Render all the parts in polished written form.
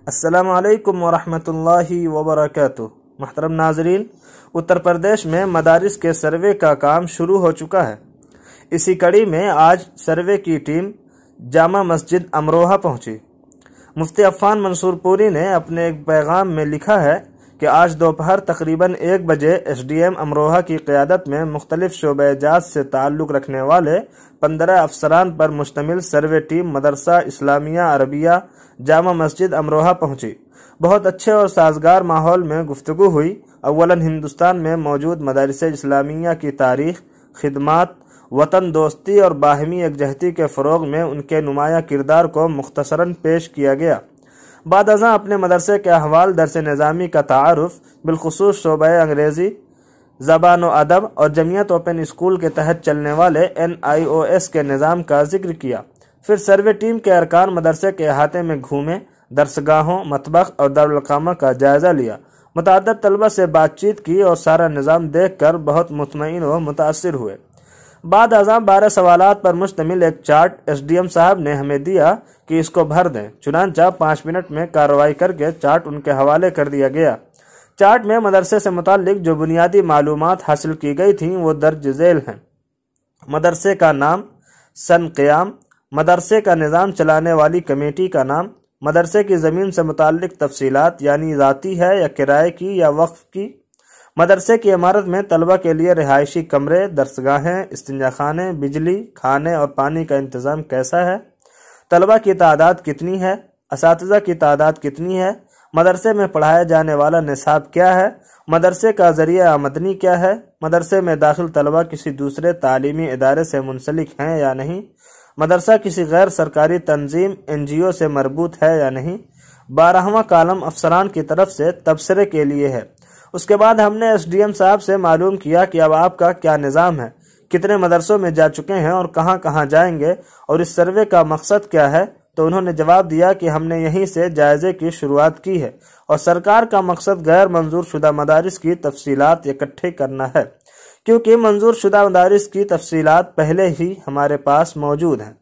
السلام علیکم ورحمۃ اللہ وبرکاتہ۔ محترم ناظرین، اتر پردیش میں مدارس کے سروے کا کام شروع ہو چکا ہے۔ اسی کڑی میں آج سروے کی ٹیم جامع مسجد امروہہ پہنچی۔ مفتی عفان منصور پوری نے اپنے ایک پیغام میں لکھا ہے کہ آج دوپہر تقریباً 1 بجے ایس ڈی ایم امروہہ کی قیادت میں مختلف شعبہ جات سے تعلق رکھنے والے 15 افسران پر مشتمل سروے ٹیم مدرسہ اسلامیہ عربیہ جامع مسجد امروہہ پہنچی۔ بہت اچھے اور سازگار ماحول میں گفتگو ہوئی۔ اولاً ہندوستان میں موجود مدارس اسلامیہ کی تاریخ، خدمات، وطن دوستی اور باہمی یکجہتی کے فروغ میں ان کے نمایاں کردار کو مختصراً پیش کیا گیا۔ بعد ازاں اپنے مدرسے کے احوال، درس نظامی کا تعارف، بالخصوص شعبہ انگریزی زبان و ادب اور جمعیت اوپن اسکول کے تحت چلنے والے NIOS کے نظام کا ذکر کیا۔ پھر سروے ٹیم کے ارکان مدرسے کے احاطے میں گھومے، درسگاہوں، مطبخ اور دارالاقامہ کا جائزہ لیا، متعدد طلبہ سے بات چیت کی اور سارا نظام دیکھ کر بہت مطمئن و متاثر ہوئے۔ بعد ازاں 12 سوالات پر مشتمل ایک چارٹ ایس ڈی ایم صاحب نے ہمیں دیا کہ اس کو بھر دیں۔ چنانچہ 5 منٹ میں کارروائی کر کے چارٹ ان کے حوالے کر دیا گیا۔ چارٹ میں مدرسے سے متعلق جو بنیادی معلومات حاصل کی گئی تھیں وہ درج ذیل ہیں۔ مدرسے کا نام، سن قیام، مدرسے کا نظام چلانے والی کمیٹی کا نام، مدرسے کی زمین سے متعلق تفصیلات یعنی ذاتی ہے یا کرائے کی یا وقف کی، مدرسے کی عمارت میں طلبہ کے لیے رہائشی کمرے، درسگاہیں، استنجا خانے، بجلی، کھانے اور پانی کا انتظام کیسا ہے، طلبہ کی تعداد کتنی ہے، اساتذہ کی تعداد کتنی ہے، مدرسے میں پڑھایا جانے والا نصاب کیا ہے، مدرسے کا ذریعہ آمدنی کیا ہے، مدرسے میں داخل طلبہ کسی دوسرے تعلیمی ادارے سے منسلک ہیں یا نہیں، مدرسہ کسی غیر سرکاری تنظیم NGO سے مربوط ہے یا نہیں۔ 12واں کالم افسران کی طرف سے تبصرے کے لیے ہے۔ اس کے بعد ہم نے ایس ڈی ایم صاحب سے معلوم کیا کہ اب آپ کا کیا نظام ہے، کتنے مدرسوں میں جا چکے ہیں اور کہاں کہاں جائیں گے، اور اس سروے کا مقصد کیا ہے، تو انہوں نے جواب دیا کہ ہم نے یہیں سے جائزے کی شروعات کی ہے اور سرکار کا مقصد غیر منظور شدہ مدارس کی تفصیلات اکٹھے کرنا ہے، کیونکہ منظور شدہ مدارس کی تفصیلات پہلے ہی ہمارے پاس موجود ہیں۔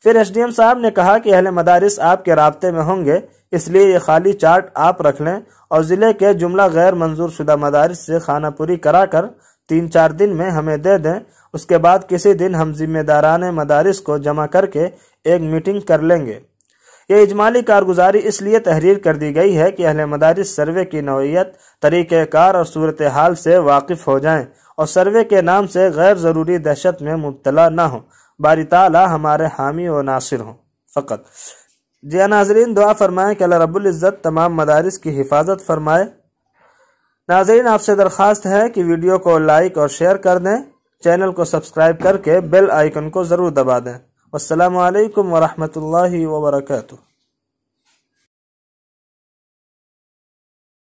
پھر ایس ڈی ایم صاحب نے کہا کہ اہل مدارس آپ کے رابطے میں ہوں گے، اس لیے یہ خالی چارٹ آپ رکھ لیں اور ضلع کے جملہ غیر منظور شدہ مدارس سے خانہ پوری کرا کر 3-4 دن میں ہمیں دے دیں۔ اس کے بعد کسی دن ہم ذمہ داران مدارس کو جمع کر کے ایک میٹنگ کر لیں گے۔ یہ اجمالی کارگزاری اس لیے تحریر کر دی گئی ہے کہ اہل مدارس سروے کی نوعیت، طریقہ کار اور صورتحال سے واقف ہو جائیں اور سروے کے نام سے غیر ضروری دہشت میں مبتلا نہ ہوں۔ باری تعالی ہمارے حامی و ناصر ہوں فقط۔ جی ناظرین، دعا فرمائیں کہ اللہ رب العزت تمام مدارس کی حفاظت فرمائے۔ ناظرین، آپ سے درخواست ہے کہ ویڈیو کو لائک اور شیئر کر دیں، چینل کو سبسکرائب کر کے بیل آئیکن کو ضرور دبا دیں۔ والسلام علیکم ورحمۃ اللہ وبرکاتہ۔